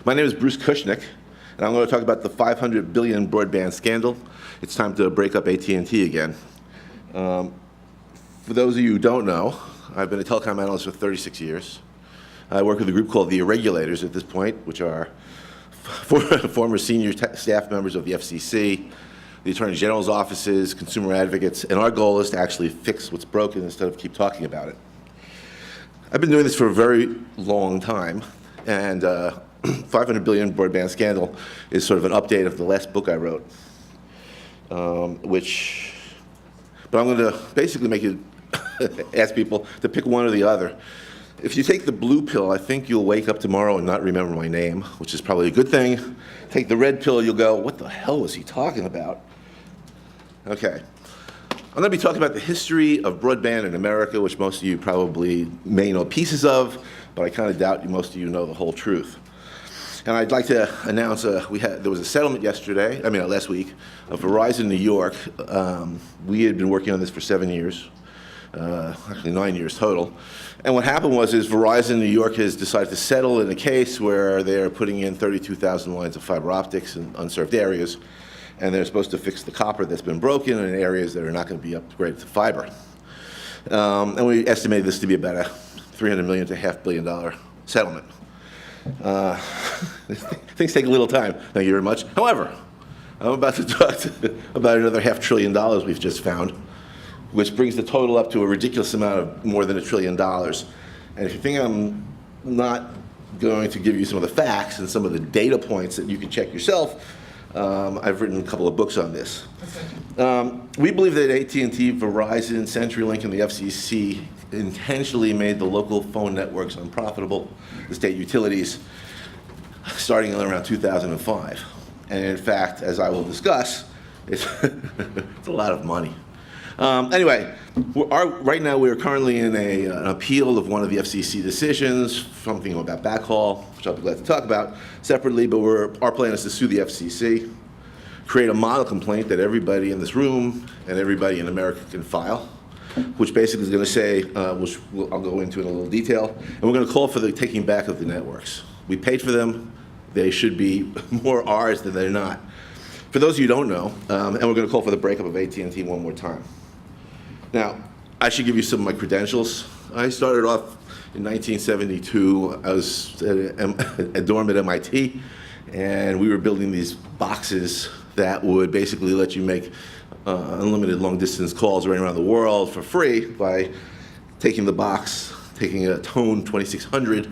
My name is Bruce Kushnick, and I'm going to talk about the $500 billion broadband scandal. It's time to break up AT&T again. For those of you who don't know, I've been a telecom analyst for 36 years. I work with a group called the Irregulators at this point, which are former senior staff members of the FCC, the Attorney General's offices, consumer advocates, and our goal is to actually fix what's broken instead of keep talking about it. I've been doing this for a very long time, and $500 billion broadband scandal is sort of an update of the last book I wrote, but I'm going to basically make it ask people to pick one or the other. If you take the blue pill, I think you'll wake up tomorrow and not remember my name, which is probably a good thing. Take the red pill, you'll go, what the hell was he talking about? Okay. I'm going to be talking about the history of broadband in America, which most of you probably may know pieces of, but I kind of doubt most of you know the whole truth. And I'd like to announce there was a settlement last week, of Verizon New York. We had been working on this for 7 years, actually 9 years total. And what happened was Verizon New York has decided to settle in a case where they're putting in 32,000 lines of fiber optics in unserved areas, and they're supposed to fix the copper that's been broken in areas that are not going to be upgraded to fiber. And we estimated this to be about a $300 million to $500 million settlement. Things take a little time, thank you very much. However, I'm about to talk about another $500 billion we've just found, which brings the total up to a ridiculous amount of more than $1 trillion. And if you think I'm not going to give you some of the facts and some of the data points that you can check yourself, I've written a couple of books on this. We believe that AT&T, Verizon, CenturyLink, and the FCC intentionally made the local phone networks unprofitable, the state utilities, starting in around 2005. And in fact, as I will discuss, it's a lot of money. Anyway, right now we're currently in an appeal of one of the FCC decisions, something about backhaul, which I'll be glad to talk about separately, but our plan is to sue the FCC, create a model complaint that everybody in this room and everybody in America can file, which basically is going to say, which I'll go into in a little detail, and we're going to call for the taking back of the networks. We paid for them. They should be more ours than they're not. For those of you who don't know, and we're going to call for the breakup of AT&T one more time. Now, I should give you some of my credentials. I started off in 1972. I was at a dorm at MIT, and we were building these boxes that would basically let you make unlimited long-distance calls right around the world for free by taking the box, taking a Tone 2600,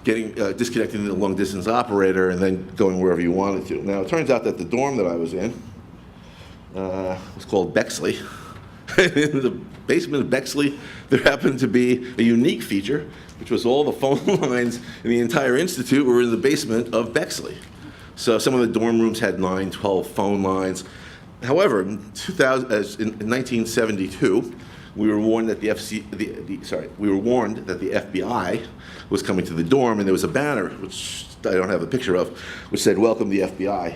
disconnecting the long-distance operator, and then going wherever you wanted to. Now, it turns out that the dorm that I was in was called Bexley. In the basement of Bexley, there happened to be a unique feature, which was all the phone lines in the entire institute were in the basement of Bexley. So some of the dorm rooms had 9, 12 phone lines. However, in 1972, we were warned that the FBI was coming to the dorm, and there was a banner, which I don't have a picture of, which said, "Welcome the FBI."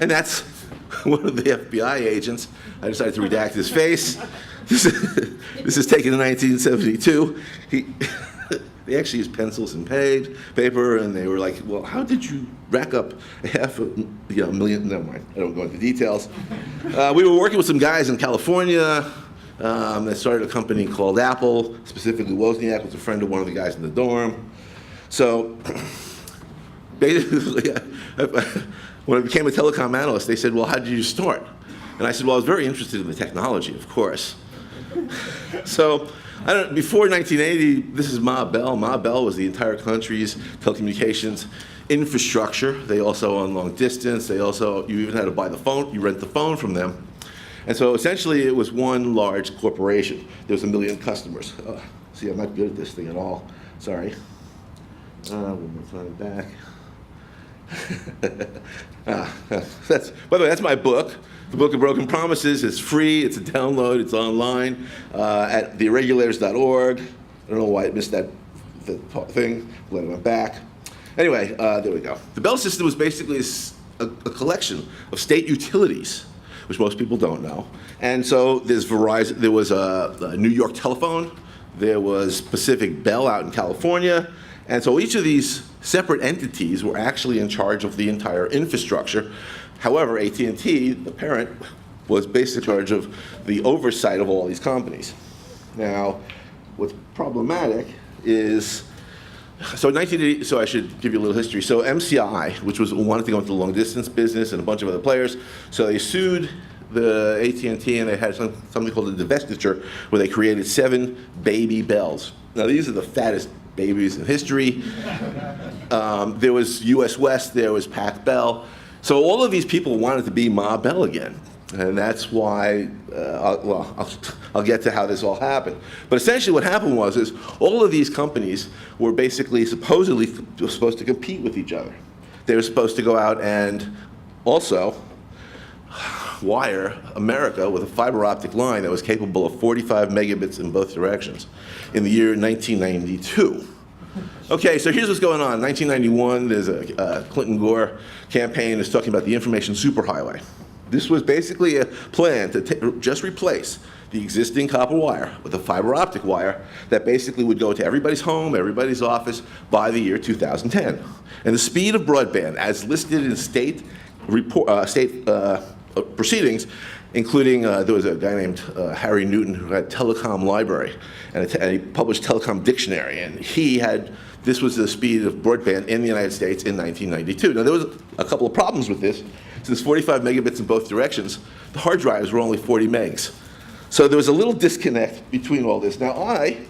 And that's one of the FBI agents. I decided to redact his face. This is taken in 1972. They actually used pencils and paper, and they were like, "Well, how did you rack up $500,000? Never mind. I don't go into details. We were working with some guys in California that started a company called Apple. Specifically, Wozniak was a friend of one of the guys in the dorm. So basically, when I became a telecom analyst, they said, "Well, how did you start?" And I said, "Well, I was very interested in the technology, of course." So before 1980, this is Ma Bell. Ma Bell was the entire country's telecommunications infrastructure. They also own long distance. You even had to buy the phone. You rent the phone from them. And so essentially, it was one large corporation. There was 1 million customers. See, I'm not good at this thing at all. Sorry. We'll turn it back. By the way, that's my book. The Book of Broken Promises. It's free. It's a download. It's online at theirregulators.org. I don't know why I missed that thing. Glad it went back. Anyway, there we go. The Bell system was basically a collection of state utilities, which most people don't know. And so there's Verizon. There was a New York Telephone. There was Pacific Bell out in California. And so each of these separate entities were actually in charge of the entire infrastructure. However, AT&T, the parent, was basically in charge of the oversight of all these companies. Now, what's problematic is, so in 1980, so I should give you a little history. So MCI, which wanted to go into the long distance business, and a bunch of other players, so they sued the AT&T, and they had something called a divestiture, where they created 7 baby bells. Now, these are the fattest babies in history. There was US West, there was Pac Bell. So all of these people wanted to be Ma Bell again. And that's why, I'll get to how this all happened. But essentially what happened is all of these companies were basically supposedly supposed to compete with each other. They were supposed to go out and also wire America with a fiber optic line that was capable of 45 megabits in both directions in the year 1992. Okay, so here's what's going on. In 1991, there's a Clinton-Gore campaign that's talking about the information superhighway. This was basically a plan to just replace the existing copper wire with a fiber optic wire that basically would go to everybody's home, everybody's office by the year 2010. And the speed of broadband, as listed in state proceedings, including there was a guy named Harry Newton who had Telecom Library, and he published Telecom Dictionary, and this was the speed of broadband in the United States in 1992. Now, there was a couple of problems with this. Since 45 megabits in both directions, the hard drives were only 40 megs. So there was a little disconnect between all this. Now and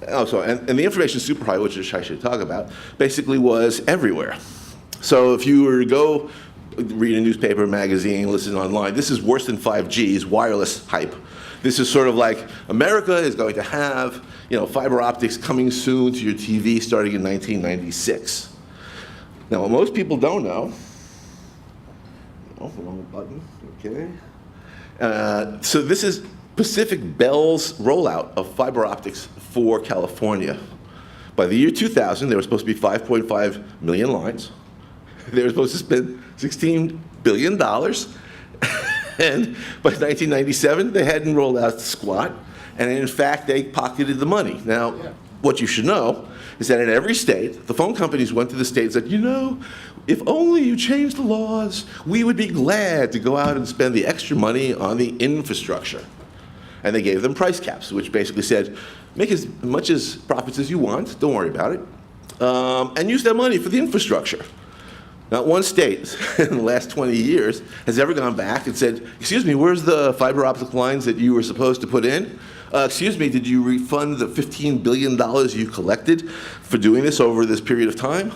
the information superhighway, which I should talk about, basically was everywhere. So if you were to go read a newspaper, magazine, listen online, this is worse than 5G's wireless hype. This is sort of like America is going to have, fiber optics coming soon to your TV starting in 1996. Now, what most people don't know, wrong button, okay. So this is Pacific Bell's rollout of fiber optics for California. By the year 2000, there were supposed to be 5.5 million lines. They were supposed to spend $16 billion. And by 1997, they hadn't rolled out squat. And in fact, they pocketed the money. Now, what you should know is that in every state, the phone companies went to the state and said, if only you changed the laws, we would be glad to go out and spend the extra money on the infrastructure. And they gave them price caps, which basically said, make as much as profits as you want, don't worry about it, and use that money for the infrastructure. Not one state in the last 20 years has ever gone back and said, excuse me, where's the fiber optic lines that you were supposed to put in? Excuse me, did you refund the $15 billion you collected for doing this over this period of time?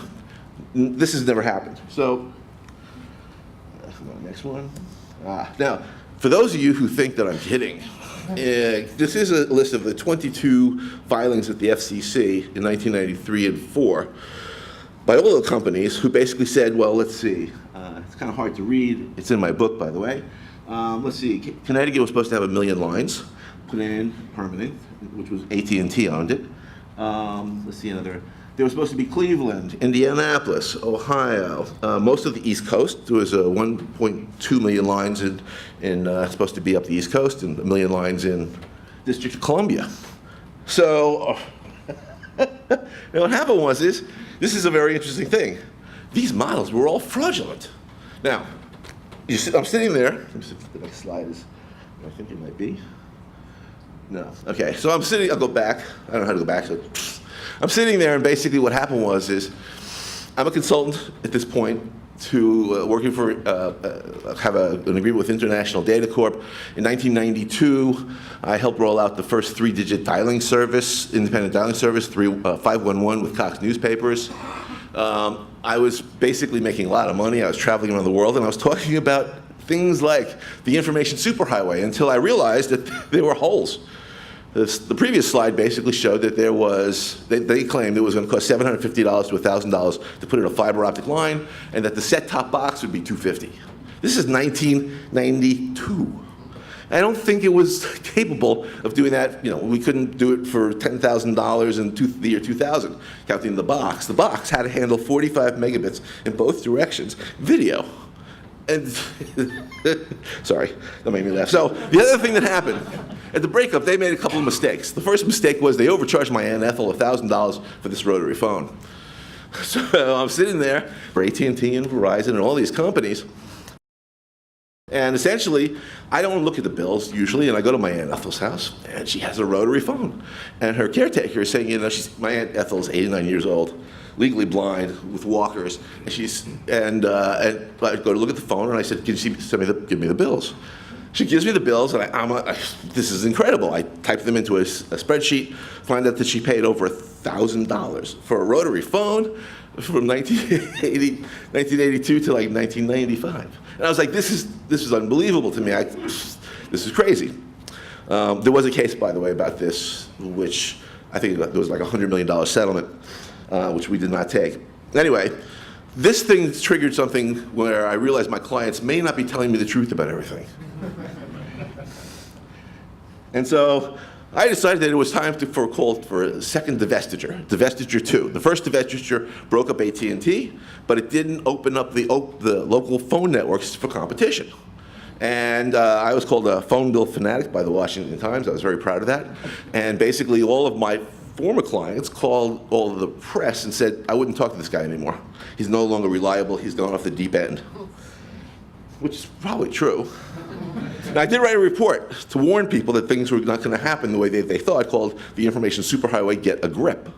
This has never happened. So, next one. Now, for those of you who think that I'm kidding, this is a list of the 22 filings at the FCC in 1993 and 4 by all the companies who basically said, well, let's see. It's kind of hard to read. It's in my book, by the way. Let's see. Connecticut was supposed to have 1 million lines put in permanent, which was AT&T owned it. Let's see another. There was supposed to be Cleveland, Indianapolis, Ohio, most of the East Coast. There was 1.2 million lines supposed to be up the East Coast, and 1 million lines in District of Columbia. So what happened was this is a very interesting thing. These models were all fraudulent. Now, I'm sitting there. Let me see if the next slide is. I think it might be. No. Okay. So I'm sitting. I'll go back. I don't know how to go back. So I'm sitting there, and basically what happened was I'm a consultant at this point to working for have an agreement with International Data Corp. In 1992, I helped roll out the first 3-digit dialing service, independent dialing service, 511 with Cox newspapers. I was basically making a lot of money. I was traveling around the world, and I was talking about things like the information superhighway until I realized that there were holes. The previous slide basically showed that there was, they claimed it was going to cost $750 to $1,000 to put in a fiber optic line, and that the set-top box would be $250. This is 1992. I don't think it was capable of doing that. We couldn't do it for $10,000 in the year 2000, counting the box. The box had to handle 45 megabits in both directions, video. And sorry, that made me laugh. So the other thing that happened At the breakup, they made a couple of mistakes. The first mistake was they overcharged my Aunt Ethel $1,000 for this rotary phone. So I'm sitting there for AT&T and Verizon and all these companies. And essentially, I don't look at the bills usually, and I go to my Aunt Ethel's house, and she has a rotary phone. And her caretaker is saying, my Aunt Ethel is 89 years old, legally blind, with walkers, and I go to look at the phone, and I said, "Can you give me the bills?" She gives me the bills, and this is incredible. I type them into a spreadsheet, find out that she paid over $1,000 for a rotary phone from 1982 to like 1995. And I was like, this is unbelievable to me. This is crazy. There was a case, by the way, about this, which I think there was like a $100 million settlement, which we did not take. Anyway, this thing triggered something where I realized my clients may not be telling me the truth about everything. And so I decided that it was time for a call for a second divestiture, divestiture 2. The first divestiture broke up AT&T, but it didn't open up the local phone networks for competition. And I was called a phone bill fanatic by the Washington Times. I was very proud of that. And basically all of my former clients called all of the press and said, I wouldn't talk to this guy anymore. He's no longer reliable. He's gone off the deep end, which is probably true. Now, I did write a report to warn people that things were not going to happen the way they thought, called the Information Superhighway Get a Grip,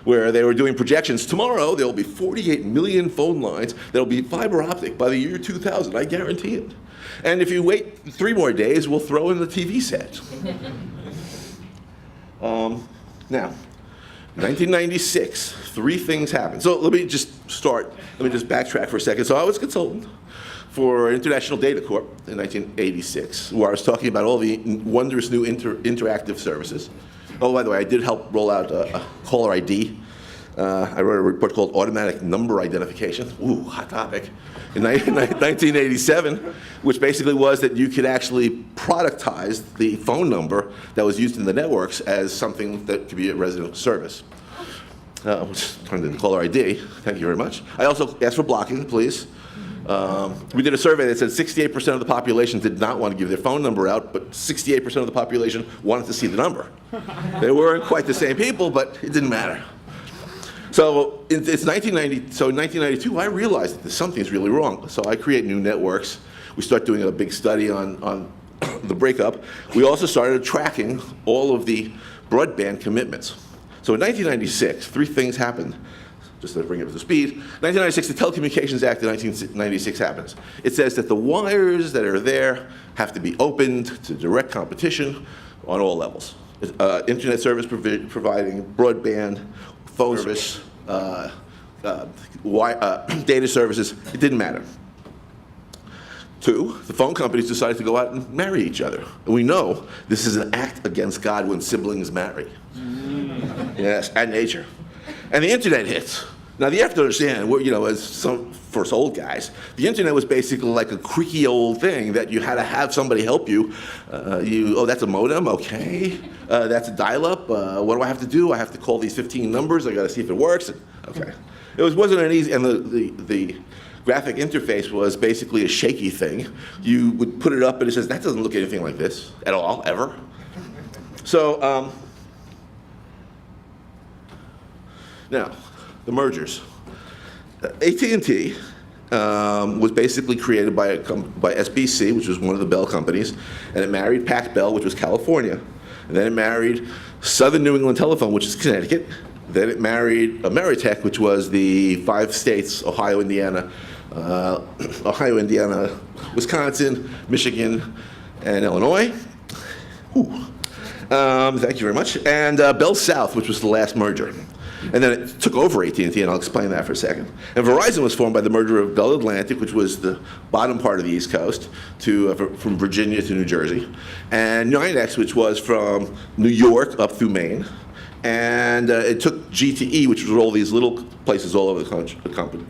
where they were doing projections. Tomorrow, there will be 48 million phone lines that will be fiber optic by the year 2000. I guarantee it. And if you wait 3 more days, we'll throw in the TV set. Now, 1996, 3 things happened. So let me just backtrack for a second. So I was a consultant for International Data Corp in 1986, where I was talking about all the wondrous new interactive services. Oh, by the way, I did help roll out a caller ID. I wrote a report called Automatic Number Identification. Ooh, hot topic. In 1987, which basically was that you could actually productize the phone number that was used in the networks as something that could be a resident service. Which turned into caller ID. Thank you very much. I also asked for blocking, please. We did a survey that said 68% of the population did not want to give their phone number out, but 68% of the population wanted to see the number. They weren't quite the same people, but it didn't matter. So it's 1990. So in 1992, I realized that something's really wrong. So I create new networks. We start doing a big study on the breakup. We also started tracking all of the broadband commitments. So in 1996, 3 things happened. Just to bring it up to speed, 1996, the Telecommunications Act of 1996 happens. It says that the wires that are there have to be opened to direct competition on all levels. Internet service providing, broadband, phone service, data services, it didn't matter. 2, the phone companies decided to go out and marry each other. And we know this is an act against God when siblings marry. Yes, and nature. And the internet hits. Now, you have to understand, for us old guys, the internet was basically like a creaky old thing that you had to have somebody help you. Oh, that's a modem, okay. That's a dial-up. What do I have to do? I have to call these 15 numbers. I got to see if it works. Okay. It wasn't an easy, and the graphic interface was basically a shaky thing. You would put it up, and it says, that doesn't look anything like this at all, ever. So, now, the mergers. AT&T was basically created by SBC, which was one of the Bell companies, and it married Pac Bell, which was California. And then it married Southern New England Telephone, which is Connecticut. Then it married Ameritech, which was the 5 states, Ohio, Indiana, Wisconsin, Michigan, and Illinois. Thank you very much. And Bell South, which was the last merger. And then it took over AT&T, and I'll explain that for a second. And Verizon was formed by the merger of Bell Atlantic, which was the bottom part of the East Coast, from Virginia to New Jersey, and NYNEX, which was from New York up through Maine. And it took GTE, which was all these little places all over the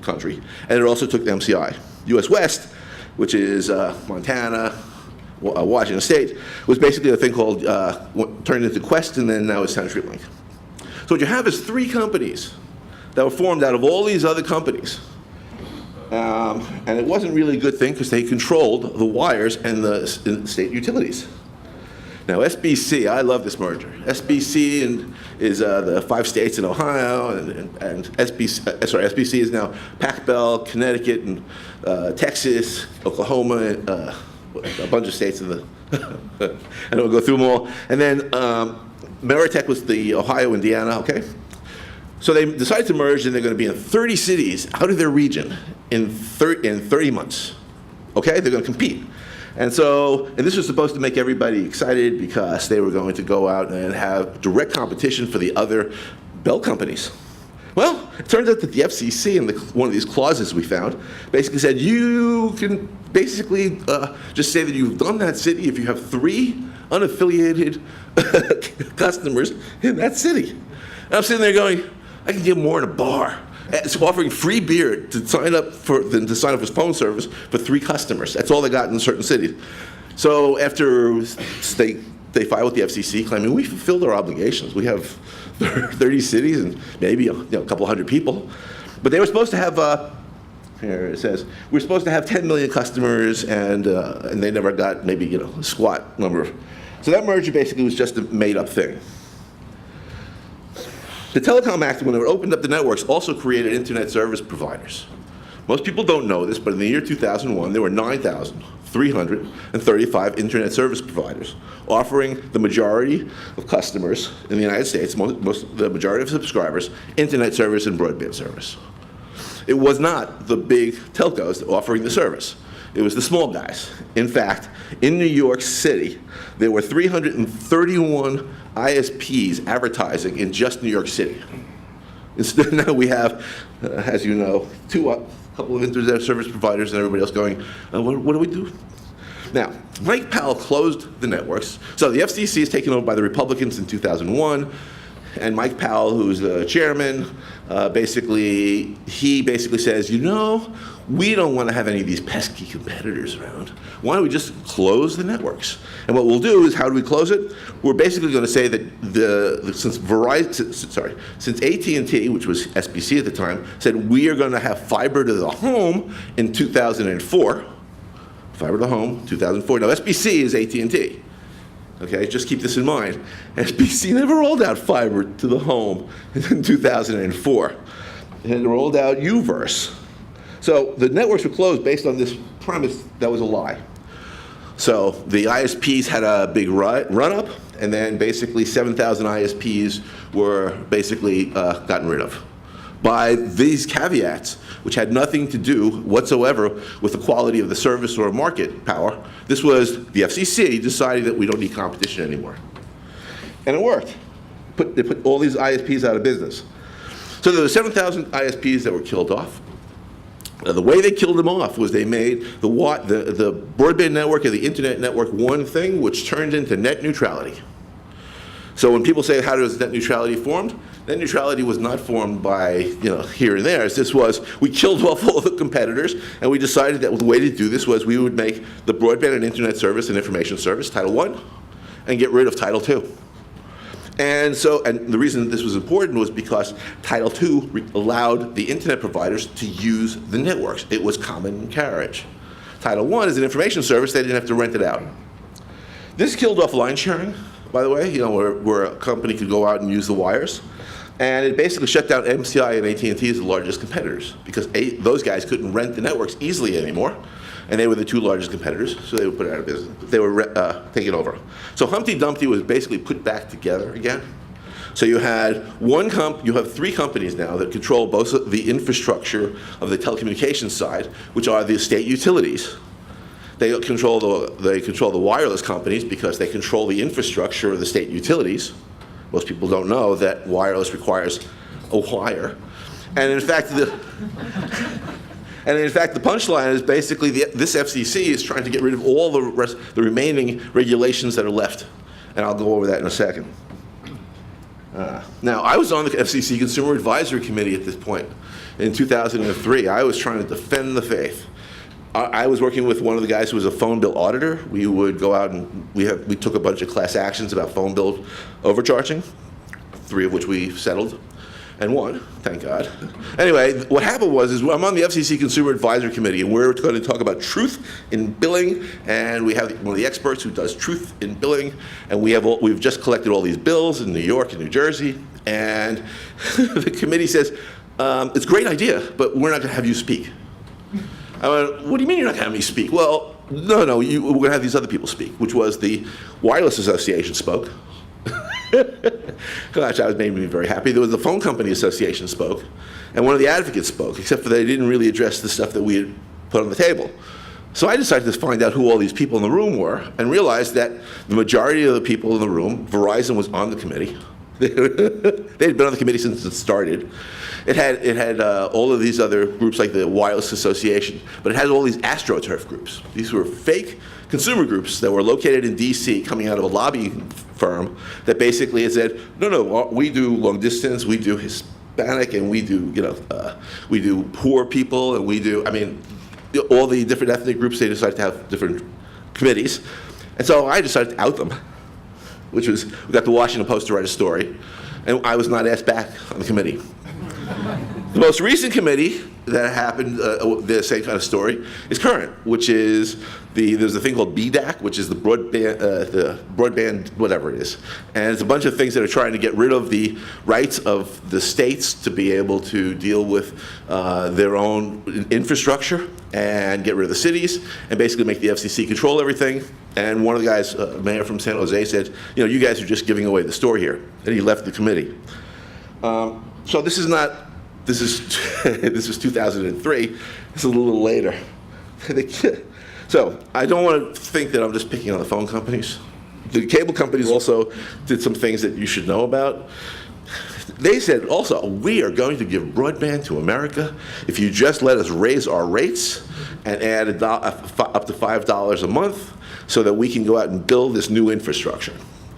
country, and it also took MCI. US West, which is Montana, Washington State, was basically a thing called, turned into Quest, and then now it's CenturyLink. So what you have is 3 companies that were formed out of all these other companies. And it wasn't really a good thing because they controlled the wires and the state utilities. Now, SBC, I love this merger. SBC is the 5 states in Ohio, and SBC is now Pac Bell, Connecticut, and Texas, Oklahoma, and a bunch of states in the. I don't go through them all. And then Meritech was the Ohio, Indiana. Okay. So they decided to merge, and they're going to be in 30 cities out of their region in 30 months. Okay, they're going to compete. And this was supposed to make everybody excited because they were going to go out and have direct competition for the other bell companies. Well, it turns out that the FCC, in one of these clauses we found, basically said you can basically just say that you've done that city if you have 3 unaffiliated customers in that city. And I'm sitting there going, I can get more in a bar. It's offering free beer to sign up for his phone service for 3 customers. That's all they got in certain cities. So after they filed with the FCC claiming we fulfilled our obligations, we have 30 cities and maybe a couple hundred people, but they were supposed to have. Here it says we're supposed to have 10 million customers, and they never got maybe a squat number. So that merger basically was just a made-up thing. The Telecom Act, when it opened up the networks, also created internet service providers. Most people don't know this, but in the year 2001, there were 9,335 internet service providers, offering the majority of customers in the United States, the majority of subscribers, internet service and broadband service. It was not the big telcos offering the service. It was the small guys. In fact, in New York City, there were 331 ISPs advertising in just New York City. Instead, now we have, as you know, a couple of internet service providers and everybody else going, what do we do? Now, Mike Powell closed the networks. So the FCC is taken over by the Republicans in 2001. And Mike Powell, who's the chairman, basically says, we don't want to have any of these pesky competitors around. Why don't we just close the networks? And what we'll do is, how do we close it? We're basically going to say that since AT&T, which was SBC at the time, said we are going to have fiber to the home in 2004. Fiber to the home, 2004. Now SBC is AT&T. Okay, just keep this in mind. SBC never rolled out fiber to the home in 2004. It rolled out UVerse. So the networks were closed based on this premise that was a lie. So the ISPs had a big run-up, and then basically 7,000 ISPs were basically gotten rid of by these caveats, which had nothing to do whatsoever with the quality of the service or market power. This was the FCC deciding that we don't need competition anymore. And it worked. They put all these ISPs out of business. So there were 7,000 ISPs that were killed off. The way they killed them off was they made the broadband network and the internet network one thing, which turned into net neutrality. So when people say, how does net neutrality formed? Net neutrality was not formed by here and there. This was, we killed off all the competitors, and we decided that the way to do this was we would make the broadband and internet service and information service Title I, and get rid of Title II. And the reason this was important was because Title II allowed the internet providers to use the networks. It was common carriage. Title I is an information service. They didn't have to rent it out. This killed off line sharing, by the way, where a company could go out and use the wires. And it basically shut down MCI and AT&T as the largest competitors because those guys couldn't rent the networks easily anymore. And they were the 2 largest competitors, so they were put out of business. They were taken over. So Humpty Dumpty was basically put back together again. So you had you have 3 companies now that control both the infrastructure of the telecommunications side, which are the state utilities. They control the wireless companies because they control the infrastructure of the state utilities. Most people don't know that wireless requires a wire. And in fact, the punchline is basically this FCC is trying to get rid of all the remaining regulations that are left. And I'll go over that in a second. Now, I was on the FCC Consumer Advisory Committee at this point in 2003. I was trying to defend the faith. I was working with one of the guys who was a phone bill auditor. We would go out and we took a bunch of class actions about phone bill overcharging, 3 of which we settled. and won, thank God. Anyway, what happened was I'm on the FCC Consumer Advisory Committee, and we're going to talk about truth in billing, and we have one of the experts who does truth in billing, and we've just collected all these bills in New York and New Jersey, and the committee says, it's a great idea, but we're not going to have you speak. I went, what do you mean you're not going to have me speak? Well, no, we're going to have these other people speak, which was the Wireless Association spoke. Gosh, that made me very happy. There was the Phone Company Association spoke, and one of the advocates spoke, except for they didn't really address the stuff that we had put on the table. So I decided to find out who all these people in the room were, and realized that the majority of the people in the room, Verizon was on the committee. They had been on the committee since it started. It had all of these other groups like the Wireless Association, but it had all these AstroTurf groups. These were fake consumer groups that were located in DC, coming out of a lobbying firm that basically had said, no, we do long distance, we do Hispanic, and we do, we do poor people, and we do, all the different ethnic groups. They decided to have different committees, and so I decided to out them, which was, we got the Washington Post to write a story, and I was not asked back on the committee. The most recent committee that happened, the same kind of story, is current, which is there's a thing called BDAC, which is the broadband, whatever it is. And it's a bunch of things that are trying to get rid of the rights of the states to be able to deal with their own infrastructure and get rid of the cities and basically make the FCC control everything. And one of the guys, mayor from San Jose, said, you guys are just giving away the store here. And he left the committee. So this is not, this is 2003. This is a little later. So I don't want to think that I'm just picking on the phone companies. The cable companies also did some things that you should know about. They said also, we are going to give broadband to America if you just let us raise our rates and add up to $5 a month so that we can go out and build this new infrastructure.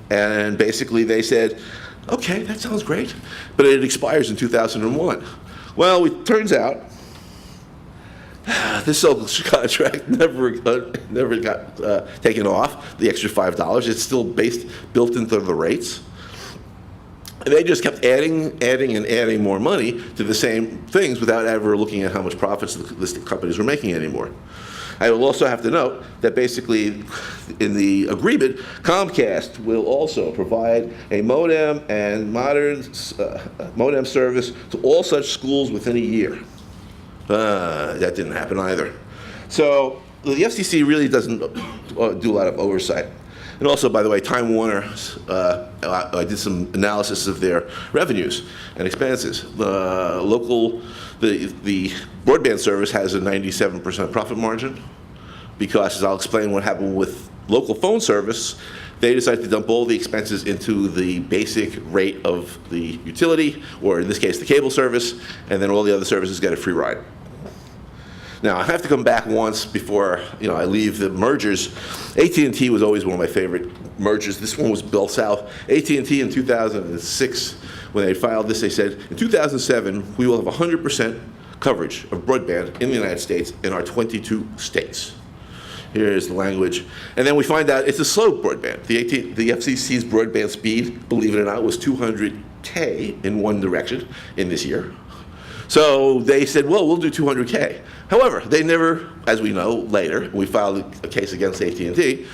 And basically they said, okay, that sounds great, but it expires in 2001. Well, it turns out this social contract never got taken off, the extra $5. It's still built into the rates. And they just kept adding more money to the same things without ever looking at how much profits the companies were making anymore. I will also have to note that basically in the agreement, Comcast will also provide a modem and modern modem service to all such schools within a year. That didn't happen either. So the FCC really doesn't do a lot of oversight. And also, by the way, Time Warner, I did some analysis of their revenues and expenses. The broadband service has a 97% profit margin because, as I'll explain what happened with local phone service, they decided to dump all the expenses into the basic rate of the utility, or in this case, the cable service, and then all the other services get a free ride. Now, I have to come back once before I leave the mergers. AT&T was always one of my favorite mergers. This one was Bell South. AT&T in 2006, when they filed this, they said, in 2007, we will have 100% coverage of broadband in the United States in our 22 states. Here's the language. And then we find out it's a slow broadband. The FCC's broadband speed, believe it or not, was 200K in one direction in this year. So they said, well, we'll do 200K. However, they never, as we know later, we filed a case against AT&T,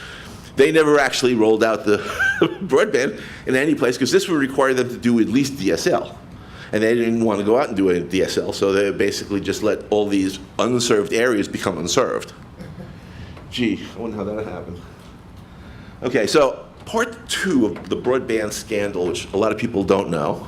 they never actually rolled out the broadband in any place because this would require them to do at least DSL. And they didn't want to go out and do a DSL, so they basically just let all these unserved areas become unserved. Gee, I wonder how that happened. Okay, so part two of the broadband scandal, which a lot of people don't know,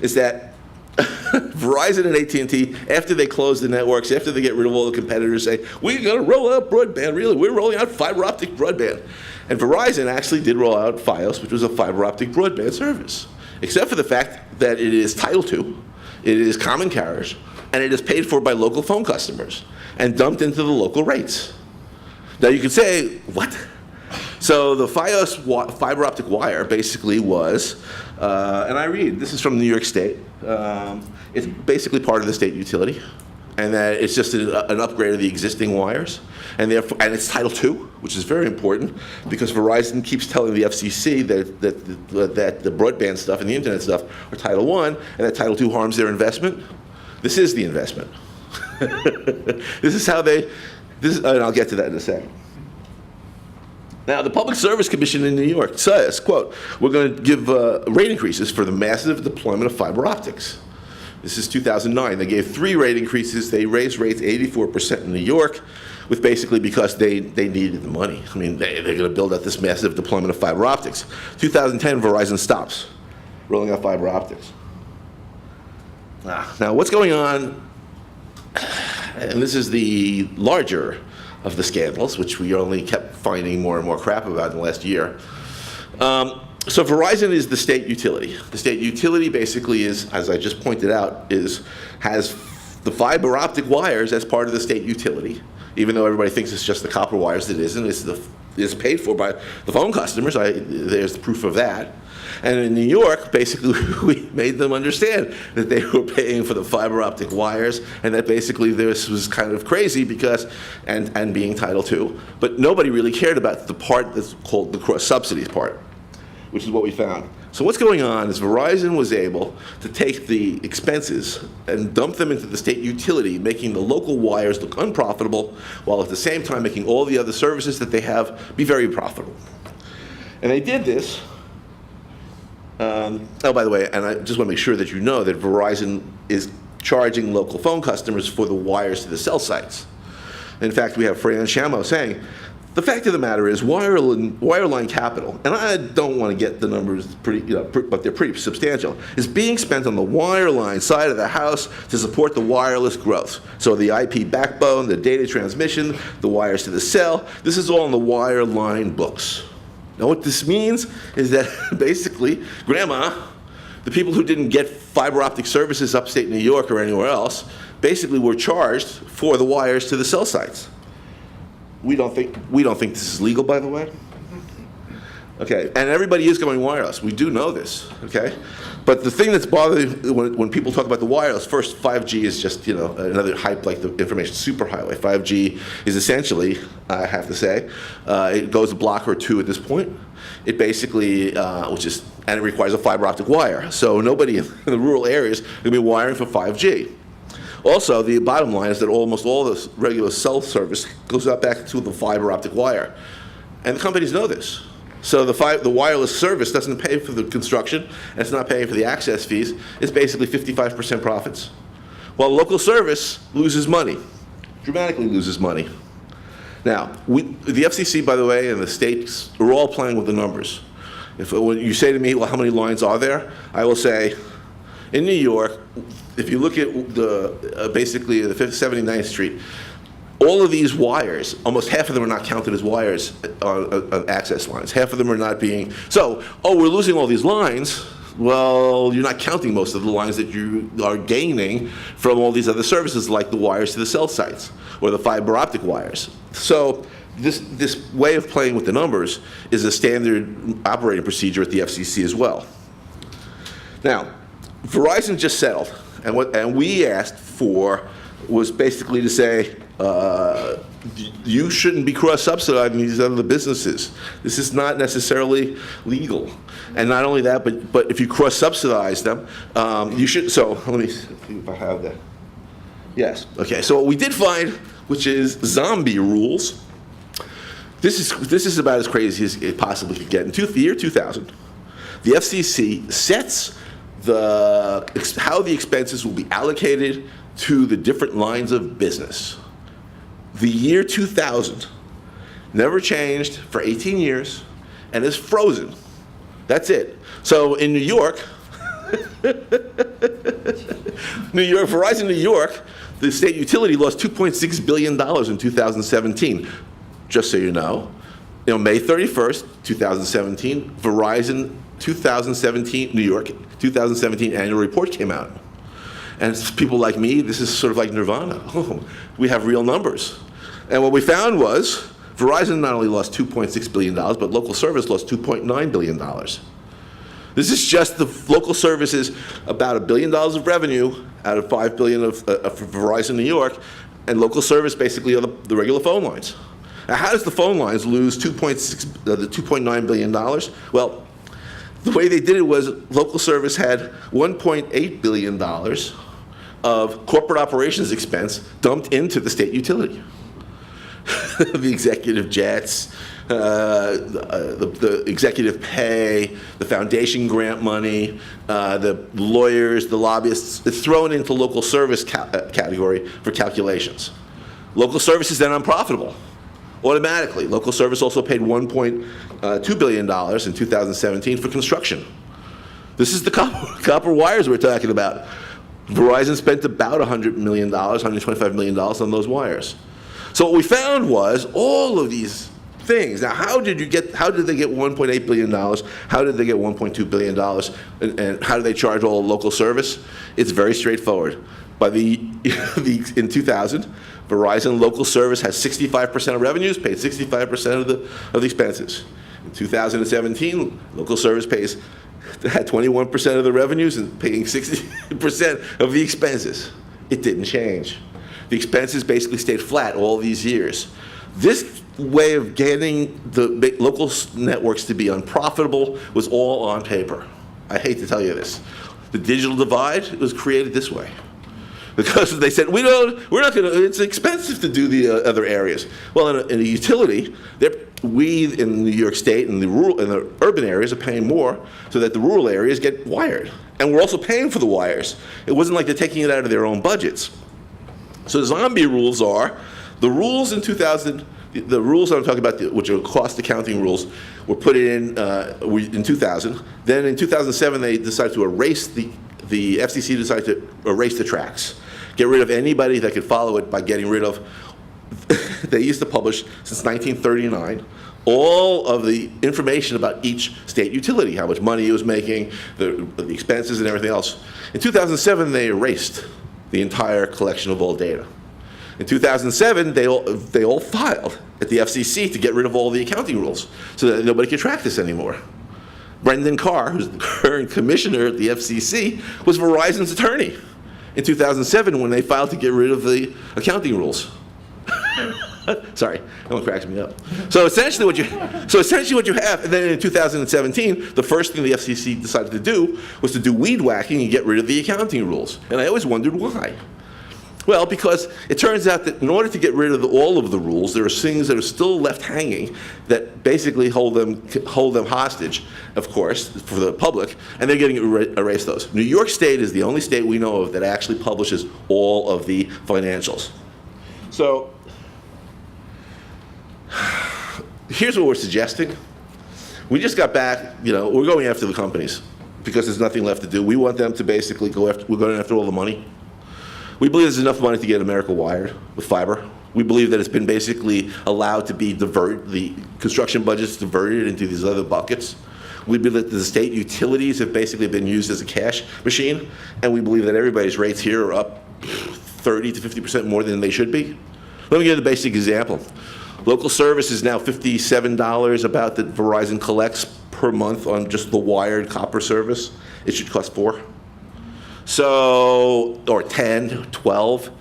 is that Verizon and AT&T, after they close the networks, after they get rid of all the competitors, say, we're going to roll out broadband, really, we're rolling out fiber optic broadband. And Verizon actually did roll out Fios, which was a fiber optic broadband service, except for the fact that it is Title II, it is common carriage, and it is paid for by local phone customers and dumped into the local rates. Now you could say, what? So the Fios fiber optic wire basically was, and I read, this is from New York State, it's basically part of the state utility, and that it's just an upgrade of the existing wires, and therefore, and it's Title II, which is very important because Verizon keeps telling the FCC that the broadband stuff and the internet stuff are Title I, and that Title II harms their investment. This is the investment. This is how they. And I'll get to that in a second. Now, the Public Service Commission in New York says, quote, we're going to give rate increases for the massive deployment of fiber optics. This is 2009. They gave 3 rate increases. They raised rates 84% in New York, with basically because they needed the money. I mean, they're going to build out this massive deployment of fiber optics. 2010, Verizon stops rolling out fiber optics. Now, what's going on, and this is the larger of the scandals, which we only kept finding more and more crap about in the last year. So Verizon is the state utility. The state utility basically is, as I just pointed out, has the fiber optic wires as part of the state utility, even though everybody thinks it's just the copper wires. It isn't. It's paid for by the phone customers. There's the proof of that. And in New York, basically, we made them understand that they were paying for the fiber optic wires, and that basically this was kind of crazy because, and being Title II. But nobody really cared about the part that's called the cross-subsidies part, which is what we found. So what's going on is Verizon was able to take the expenses and dump them into the state utility, making the local wires look unprofitable, while at the same time making all the other services that they have be very profitable. And they did this. Oh, by the way, and I just want to make sure that you know that Verizon is charging local phone customers for the wires to the cell sites. In fact, we have Fran Shamo saying, the fact of the matter is wireline capital, and I don't want to get the numbers but they're pretty substantial, is being spent on the wireline side of the house to support the wireless growth. So the IP backbone, the data transmission, the wires to the cell, this is all in the wireline books. Now what this means is that basically, Grandma, the people who didn't get fiber optic services upstate New York or anywhere else, basically were charged for the wires to the cell sites. We don't think this is legal, by the way. Okay, and everybody is going wireless. We do know this, okay? But the thing that's bothering when people talk about the wireless, first, 5G is just, another hype like the information superhighway. 5G is essentially, I have to say, it goes a block or 2 at this point. It basically, and it requires a fiber optic wire. So nobody in the rural areas is going to be wiring for 5G. Also, the bottom line is that almost all the regular cell service goes out back to the fiber optic wire. And the companies know this. So the wireless service doesn't pay for the construction, and it's not paying for the access fees. It's basically 55% profits. While local service loses money, dramatically loses money. Now, the FCC, by the way, and the states are all playing with the numbers. When you say to me, well, how many lines are there? I will say, in New York, if you look at basically the 79th Street, all of these wires, almost half of them are not counted as wires on access lines. Half of them are not being, we're losing all these lines. Well, you're not counting most of the lines that you are gaining from all these other services like the wires to the cell sites or the fiber optic wires. So this way of playing with the numbers is a standard operating procedure at the FCC as well. Now, Verizon just settled, and we asked for was basically to say, you shouldn't be cross-subsidizing these other businesses. This is not necessarily legal. And not only that, but if you cross-subsidize them, you should, so let me see if I have that. Yes, okay, so what we did find, which is zombie rules. This is about as crazy as it possibly could get. In the year 2000, the FCC sets how the expenses will be allocated to the different lines of business. The year 2000 never changed for 18 years and is frozen. That's it. So in New York, Verizon New York, the state utility lost $2.6 billion in 2017. Just so you know, May 31st, 2017, Verizon 2017, New York, 2017 annual report came out. And people like me, this is sort of like nirvana. Oh, we have real numbers. And what we found was Verizon not only lost $2.6 billion, but local service lost $2.9 billion. This is just the local services, about $1 billion of revenue out of $5 billion of Verizon New York, and local service basically are the regular phone lines. Now, how does the phone lines lose the $2.9 billion? Well, the way they did it was local service had $1.8 billion of corporate operations expense dumped into the state utility. The executive jets, the executive pay, the foundation grant money, the lawyers, the lobbyists, it's thrown into local service category for calculations. Local service is then unprofitable automatically. Local service also paid $1.2 billion in 2017 for construction. This is the copper wires we're talking about. Verizon spent about $100 million, $125 million on those wires. So what we found was all of these things. Now, how did they get $1.8 billion? How did they get $1.2 billion? And how do they charge all local service? It's very straightforward. In 2000, Verizon local service has 65% of revenues, paid 65% of the expenses. In 2017, local service had 21% of the revenues and paying 60% of the expenses. It didn't change. The expenses basically stayed flat all these years. This way of getting the local networks to be unprofitable was all on paper. I hate to tell you this. The digital divide was created this way. Because they said, we're not going to, it's expensive to do the other areas. Well, in a utility, we in New York State and the urban areas are paying more so that the rural areas get wired. And we're also paying for the wires. It wasn't like they're taking it out of their own budgets. So the zombie rules are, the rules in 2000, the rules I'm talking about, which are cost accounting rules, were put in 2000. Then in 2007, they decided to erase the FCC decided to erase the tracks, get rid of anybody that could follow it by getting rid of. They used to publish since 1939 all of the information about each state utility, how much money it was making, the expenses and everything else. In 2007, they erased the entire collection of all data. In 2007, they all filed at the FCC to get rid of all the accounting rules so that nobody could track this anymore. Brendan Carr, who's the current commissioner at the FCC, was Verizon's attorney in 2007 when they filed to get rid of the accounting rules. Sorry, that one cracks me up. So essentially what you have, and then in 2017, the first thing the FCC decided to do was to do weed whacking and get rid of the accounting rules. And I always wondered why. Well, because it turns out that in order to get rid of all of the rules, there are things that are still left hanging that basically hold them hostage, of course, for the public, and they're getting erased those. New York State is the only state we know of that actually publishes all of the financials. So here's what we're suggesting. We just got back, we're going after the companies because there's nothing left to do. We want them to basically we're going after all the money. We believe there's enough money to get America wired with fiber. We believe that it's been basically allowed to be the construction budgets diverted into these other buckets. We believe that the state utilities have basically been used as a cash machine, and we believe that everybody's rates here are up 30 to 50% more than they should be. Let me give you the basic example. Local service is now $57 about that Verizon collects per month on just the wired copper service. It should cost $4. So, or 10, 12.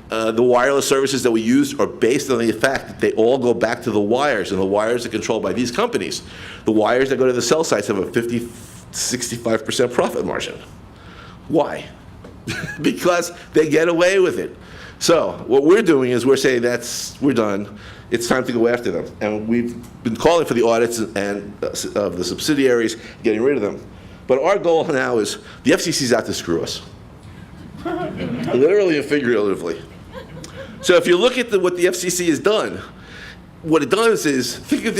The wireless services that we use are based on the fact that they all go back to the wires, and the wires are controlled by these companies. The wires that go to the cell sites have a 50, 65% profit margin. Why? Because they get away with it. So what we're doing is we're saying we're done. It's time to go after them. And we've been calling for the audits and of the subsidiaries, getting rid of them. But our goal now is the FCC's out to screw us, literally and figuratively. So if you look at what the FCC has done, what it does is think of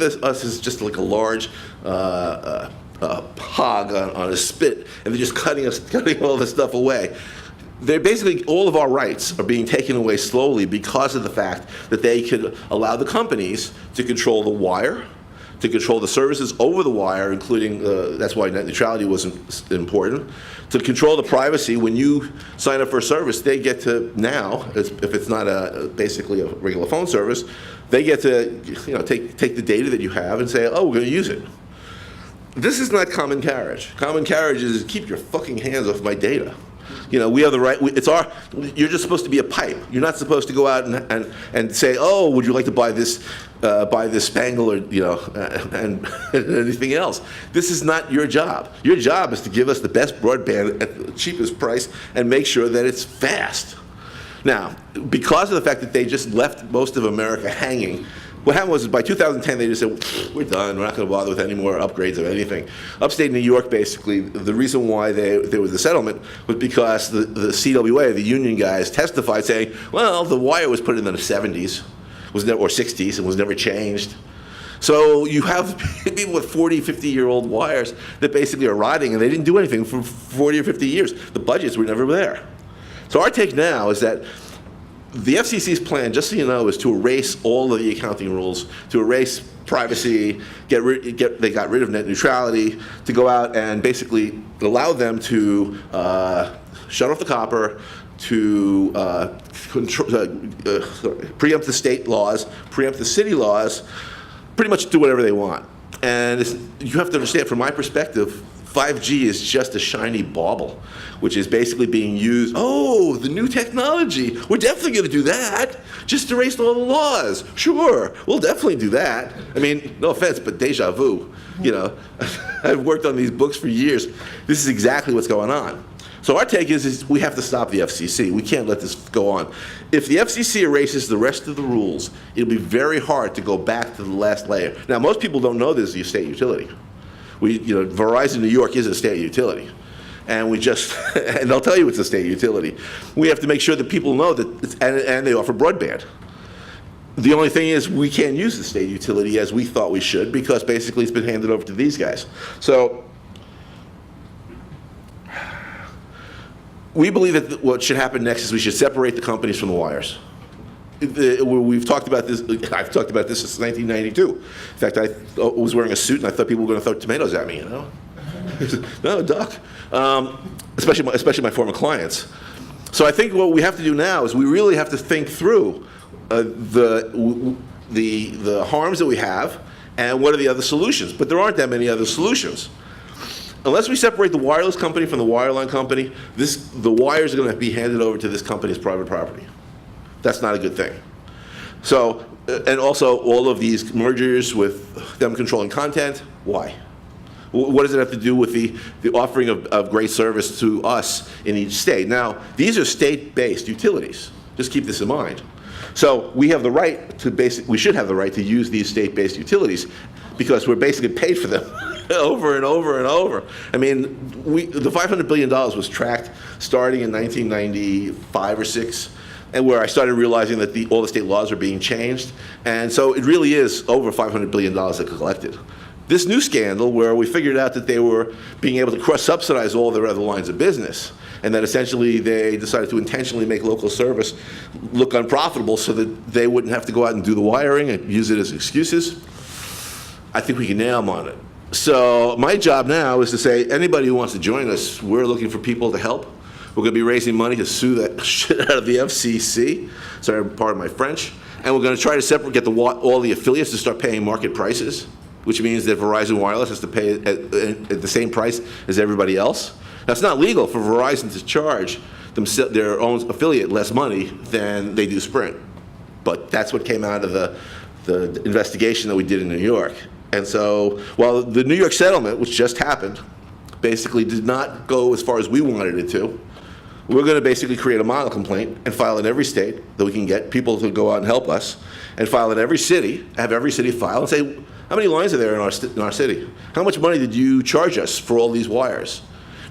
us as just like a large hog on a spit, and they're just cutting all this stuff away. They're basically, all of our rights are being taken away slowly because of the fact that they could allow the companies to control the wire, to control the services over the wire, including, that's why net neutrality was important, to control the privacy. When you sign up for a service, they get to now, if it's not basically a regular phone service, they get to take the data that you have and say, oh, we're going to use it. This is not common carriage. Common carriage is keep your fucking hands off my data. We have the right, you're just supposed to be a pipe. You're not supposed to go out and say, oh, would you like to buy this spangle or, and anything else. This is not your job. Your job is to give us the best broadband at the cheapest price and make sure that it's fast. Now, because of the fact that they just left most of America hanging, what happened was by 2010 they just said, we're done, we're not going to bother with any more upgrades of anything. Upstate New York, basically, the reason why there was a settlement was because the CWA, the union guys, testified saying, well, the wire was put in the 70s or 60s and was never changed. So you have people with 40, 50-year-old wires that basically are rotting, and they didn't do anything for 40 or 50 years. The budgets were never there. So our take now is that the FCC's plan, just so you know, is to erase all of the accounting rules, to erase privacy, they got rid of net neutrality, to go out and basically allow them to shut off the copper, to preempt the state laws, preempt the city laws, pretty much do whatever they want. And you have to understand, from my perspective, 5G is just a shiny bauble, which is basically being used, oh, the new technology, we're definitely going to do that. Just erase all the laws. Sure, we'll definitely do that. I mean, no offense, but deja vu. I've worked on these books for years. This is exactly what's going on. So our take is we have to stop the FCC. We can't let this go on. If the FCC erases the rest of the rules, it'll be very hard to go back to the last layer. Now, most people don't know this is a state utility. Verizon New York is a state utility, and and they'll tell you it's a state utility. We have to make sure that people know that, and they offer broadband. The only thing is we can't use the state utility as we thought we should because basically it's been handed over to these guys. So we believe that what should happen next is we should separate the companies from the wires. We've talked about this. I've talked about this since 1992. In fact, I was wearing a suit, and I thought people were going to throw tomatoes at me. No, duck. Especially my former clients. So I think what we have to do now is we really have to think through the harms that we have and what are the other solutions. But there aren't that many other solutions. Unless we separate the wireless company from the wireline company, the wires are going to be handed over to this company as private property. That's not a good thing. So, and also all of these mergers with them controlling content, why? What does it have to do with the offering of great service to us in each state? Now, these are state-based utilities. Just keep this in mind. So we have the right to we should have the right to use these state-based utilities because we're basically paid for them over and over and over. I mean, the $500 billion was tracked starting in 1995 or 6, and where I started realizing that all the state laws are being changed. And so it really is over $500 billion that collected. This new scandal where we figured out that they were being able to cross-subsidize all their other lines of business, and that essentially they decided to intentionally make local service look unprofitable so that they wouldn't have to go out and do the wiring and use it as excuses. I think we can nail them on it. So my job now is to say, anybody who wants to join us, we're looking for people to help. We're going to be raising money to sue that shit out of the FCC. Sorry, pardon my French. And we're going to try to get all the affiliates to start paying market prices, which means that Verizon Wireless has to pay at the same price as everybody else. Now, it's not legal for Verizon to charge their own affiliate less money than they do Sprint. But that's what came out of the investigation that we did in New York. And so, while the New York settlement, which just happened, basically did not go as far as we wanted it to, we're going to basically create a model complaint and file in every state that we can get people to go out and help us, and file in every city, have every city file and say, how many lines are there in our city? How much money did you charge us for all these wires?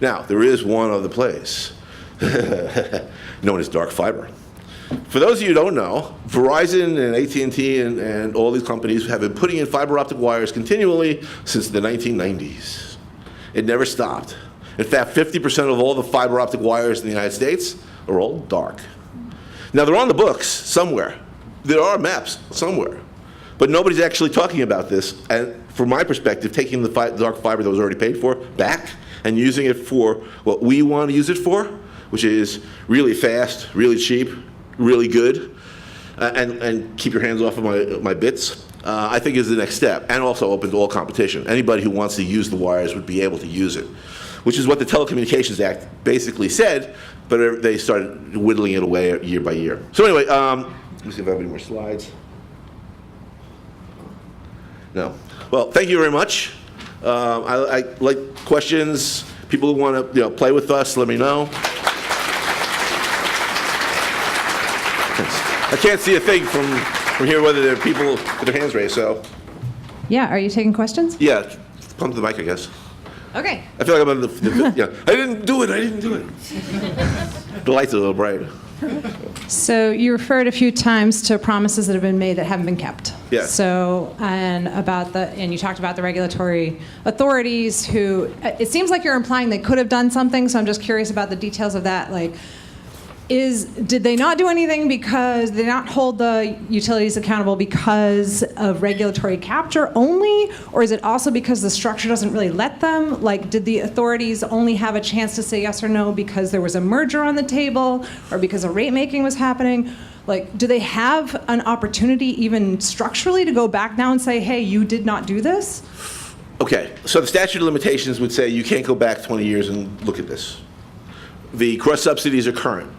Now, there is one other place, known as dark fiber. For those of you who don't know, Verizon and AT&T and all these companies have been putting in fiber optic wires continually since the 1990s. It never stopped. In fact, 50% of all the fiber optic wires in the United States are all dark. Now, they're on the books somewhere. There are maps somewhere. But nobody's actually talking about this. And from my perspective, taking the dark fiber that was already paid for back and using it for what we want to use it for, which is really fast, really cheap, really good, and keep your hands off of my bits. I think is the next step, and also open to all competition. Anybody who wants to use the wires would be able to use it, which is what the Telecommunications Act basically said, but they started whittling it away year by year. So anyway, let me see if I have any more slides. No. Well, thank you very much. I like questions. People who want to play with us, let me know. I can't see a thing from here whether there are people with their hands raised, so. Yeah, are you taking questions? Yeah, come to the mic, I guess. Okay. I feel like I'm on the I didn't do it. The lights are a little bright. So you referred a few times to promises that have been made that haven't been kept. Yeah. So, and you talked about the regulatory authorities who, it seems like you're implying they could have done something, so I'm just curious about the details of that. Like, did they not do anything because they not hold the utilities accountable because of regulatory capture only? Or is it also because the structure doesn't really let them? Like, did the authorities only have a chance to say yes or no because there was a merger on the table or because a rate making was happening? Like, do they have an opportunity even structurally to go back now and say, hey, you did not do this? Okay, so the statute of limitations would say you can't go back 20 years and look at this. The cross subsidies are current.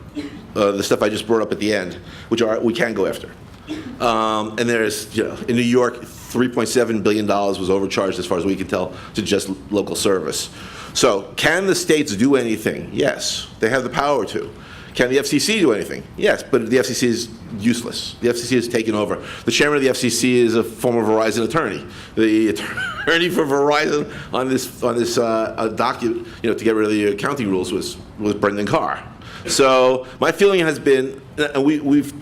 The stuff I just brought up at the end, which we can go after. And there's, in New York, $3.7 billion was overcharged, as far as we can tell, to just local service. So can the states do anything? Yes, they have the power to. Can the FCC do anything? Yes, but the FCC is useless. The FCC has taken over. The chairman of the FCC is a former Verizon attorney. The attorney for Verizon on this document, to get rid of the accounting rules was Brendan Carr. So my feeling has been, and we've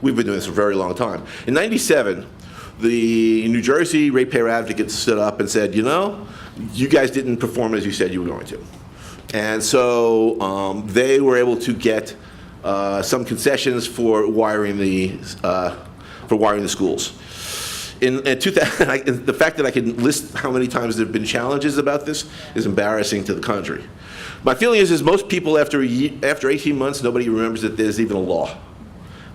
been doing this for a very long time. In '97, the New Jersey ratepayer advocates stood up and said, you guys didn't perform as you said you were going to. And so they were able to get some concessions for wiring the schools. In 2000, the fact that I can list how many times there have been challenges about this is embarrassing to the country. My feeling is most people after 18 months, nobody remembers that there's even a law.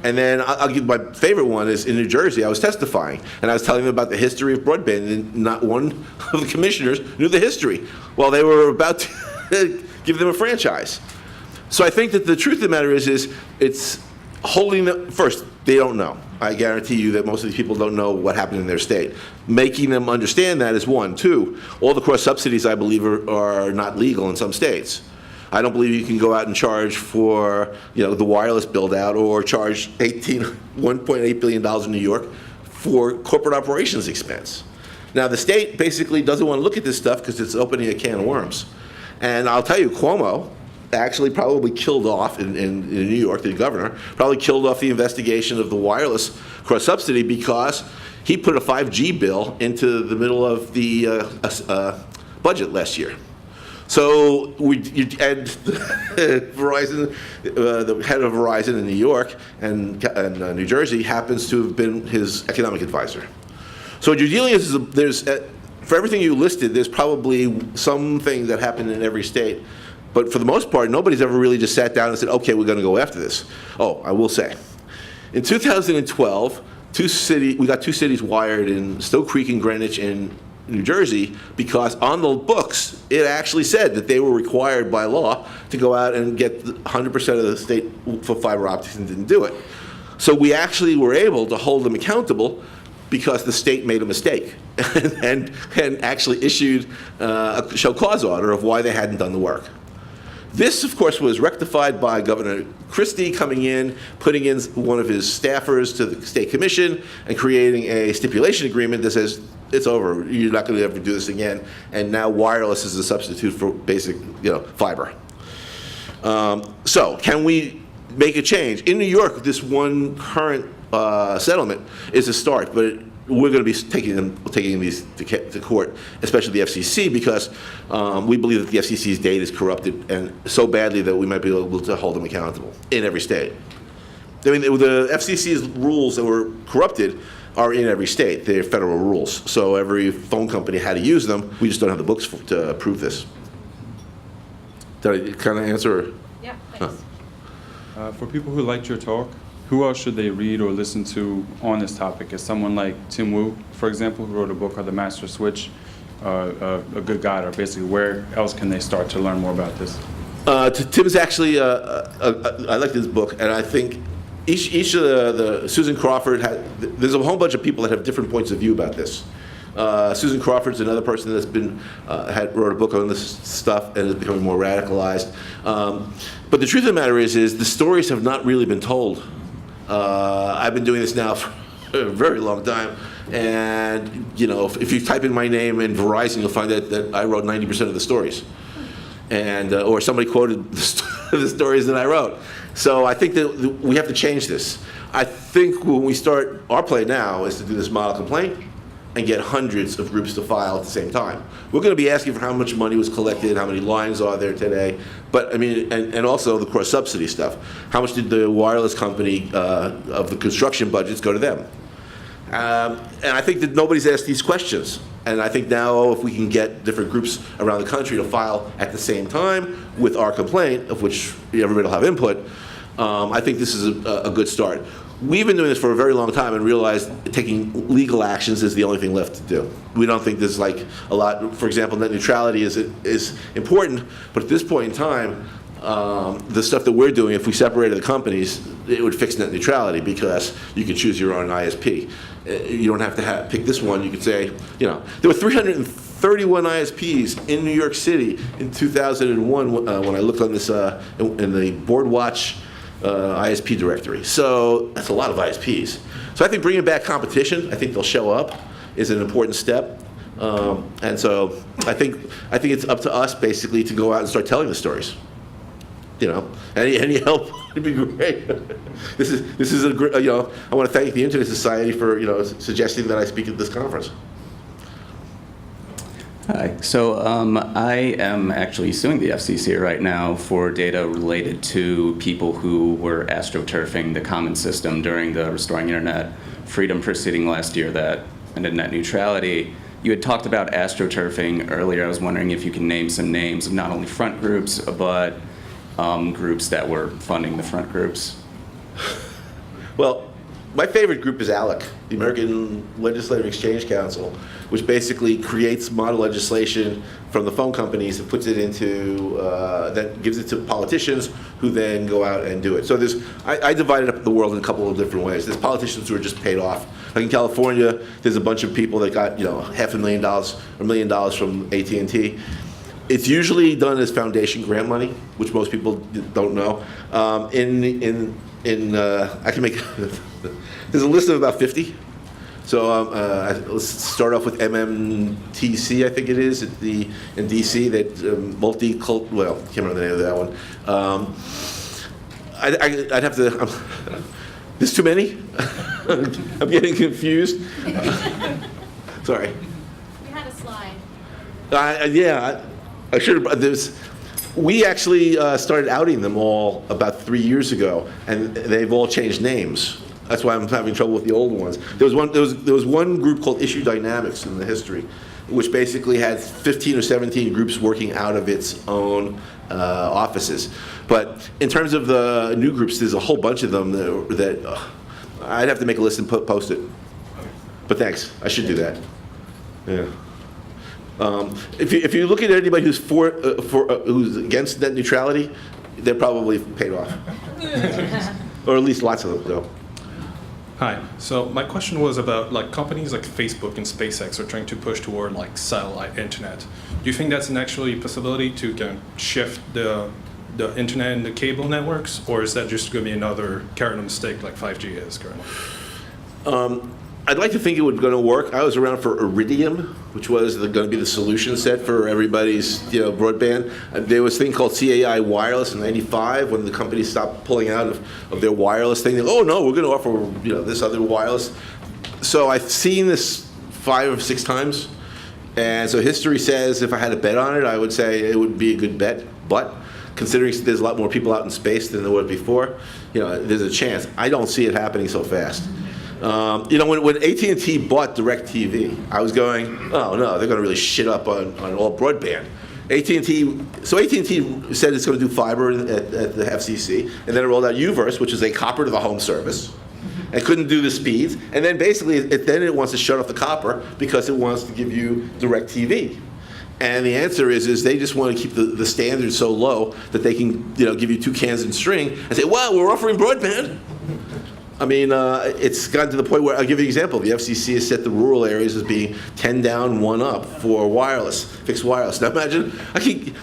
And then I'll give my favorite one is in New Jersey. I was testifying, and I was telling them about the history of broadband, and not one of the commissioners knew the history. Well, they were about to give them a franchise. So I think that the truth of the matter is it's holding them, first, they don't know. I guarantee you that most of these people don't know what happened in their state. Making them understand that is one. Two, all the cross subsidies, I believe, are not legal in some states. I don't believe you can go out and charge for the wireless build out or charge $1.8 billion in New York for corporate operations expense. Now the state basically doesn't want to look at this stuff because it's opening a can of worms. And I'll tell you, Cuomo actually probably killed off, in New York, the governor, probably killed off the investigation of the wireless cross-subsidy because he put a 5G bill into the middle of the budget last year. So Verizon, the head of Verizon in New York and New Jersey happens to have been his economic advisor. So what you're dealing with is for everything you listed, there's probably something that happened in every state. But for the most part, nobody's ever really just sat down and said, okay, we're going to go after this. Oh, I will say, in 2012, we got two cities wired in Stowe Creek and Greenwich in New Jersey because on the books, it actually said that they were required by law to go out and get 100% of the state for fiber optics and didn't do it. So we actually were able to hold them accountable because the state made a mistake and actually issued a show cause order of why they hadn't done the work. This, of course, was rectified by Governor Christie coming in, putting in one of his staffers to the state commission, and creating a stipulation agreement that says, it's over, you're not going to ever do this again, and now wireless is a substitute for basic fiber. So can we make a change? In New York, this one current settlement is a start, but we're going to be taking these to court, especially the FCC, because we believe that the FCC's data is corrupted and so badly that we might be able to hold them accountable in every state. I mean, the FCC's rules that were corrupted are in every state. They're federal rules, so every phone company had to use them. We just don't have the books to prove this. Did I kind of answer? Yeah, thanks. For people who liked your talk, who else should they read or listen to on this topic? Is someone like Tim Wu, for example, who wrote a book called The Master Switch, a good guide, or basically where else can they start to learn more about this? Tim's actually, I like this book, and I think each of the Susan Crawford, there's a whole bunch of people that have different points of view about this. Susan Crawford's another person that's wrote a book on this stuff and is becoming more radicalized. But the truth of the matter is the stories have not really been told. I've been doing this now for a very long time, and if you type in my name in Verizon, you'll find that I wrote 90% of the stories, and or somebody quoted the stories that I wrote. So I think that we have to change this. I think when we start, our play now is to do this model complaint and get hundreds of groups to file at the same time. We're going to be asking for how much money was collected, how many lines are there today, but I mean, and also the cross-subsidy stuff. How much did the wireless company of the construction budgets go to them? And I think that nobody's asked these questions. And I think now if we can get different groups around the country to file at the same time with our complaint, of which everybody will have input, I think this is a good start. We've been doing this for a very long time and realized taking legal actions is the only thing left to do. We don't think there's like a lot, for example, net neutrality is important, but at this point in time, the stuff that we're doing, if we separated the companies, it would fix net neutrality because you can choose your own ISP. You don't have to pick this one. You could say, there were 331 ISPs in New York City in 2001 when I looked on this in the Boardwatch ISP directory. So that's a lot of ISPs. So I think bringing back competition, I think they'll show up, is an important step. And so I think it's up to us basically to go out and start telling the stories. Any help would be great. This is a great. I want to thank the Internet Society for suggesting that I speak at this conference. Hi. So I am actually suing the FCC right now for data related to people who were astroturfing the common system during the Restoring Internet Freedom proceeding last year that ended net neutrality. You had talked about astroturfing earlier. I was wondering if you can name some names of not only front groups, but groups that were funding the front groups. Well, my favorite group is ALEC, the American Legislative Exchange Council, which basically creates model legislation from the phone companies and puts it into, that gives it to politicians who then go out and do it. So I divided up the world in a couple of different ways. There's politicians who are just paid off. Like in California, there's a bunch of people that got $500,000 or $1 million from AT&T. It's usually done as foundation grant money, which most people don't know. I can make. There's a list of about 50. So let's start off with MMTC, I think it is, in DC, that multi-cult. Well, can't remember the name of that one. I'd have to. There's too many. I'm getting confused. Sorry. We had a slide. I should have. We actually started outing them all about 3 years ago, and they've all changed names. That's why I'm having trouble with the old ones. There was one group called Issue Dynamics in the history, which basically had 15 or 17 groups working out of its own offices. But in terms of the new groups, there's a whole bunch of them that I'd have to make a list and post it. But thanks, I should do that. Yeah. If you look at anybody who's who's against net neutrality, they're probably paid off, or at least lots of them do. Hi. So my question was about companies like Facebook and SpaceX are trying to push toward satellite internet. Do you think that's an actually possibility to kind of shift the internet and the cable networks, or is that just going to be another carrot on the stick like 5G is currently? I'd like to think it was going to work. I was around for Iridium, which was going to be the solution set for everybody's broadband. There was a thing called CAI Wireless in '95 when the company stopped pulling out of their wireless thing. Oh no, we're going to offer this other wireless. So I've seen this 5 or 6 times, and so history says if I had a bet on it, I would say it would be a good bet. But considering there's a lot more people out in space than there was before, there's a chance. I don't see it happening so fast. When AT&T bought DirecTV, I was going, oh no, they're going to really shit up on all broadband. AT&T, so AT&T said it's going to do fiber at the FCC, and then it rolled out UVerse, which is a copper to the home service, and couldn't do the speeds. And then basically, then it wants to shut off the copper because it wants to give you direct TV. And the answer is they just want to keep the standards so low that they can, give you 2 cans and string and say, well, we're offering broadband. I mean, it's gotten to the point where, I'll give you an example. The FCC has set the rural areas as being 10 down, 1 up for wireless, fixed wireless. Now imagine,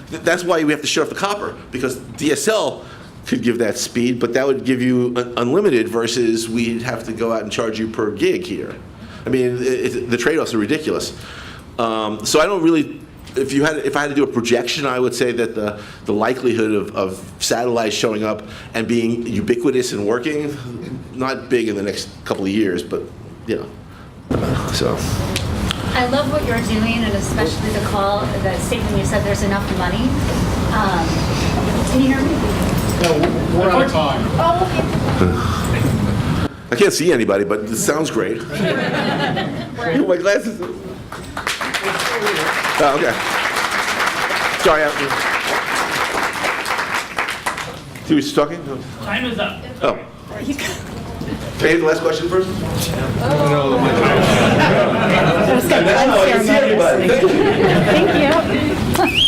that's why we have to shut off the copper, because DSL could give that speed, but that would give you unlimited versus we'd have to go out and charge you per gig here. I mean, the trade-offs are ridiculous. So I don't really, if I had to do a projection, I would say that the likelihood of satellites showing up and being ubiquitous and working, not big in the next couple of years, but so. I love what you're doing, and especially the statement you said there's enough money. Can you hear me? No, we're out of time. Oh, okay. I can't see anybody, but it sounds great. My glasses. Oh, okay. Sorry. See who's talking? Time is up. Oh. Can I have the last question first? Thank you.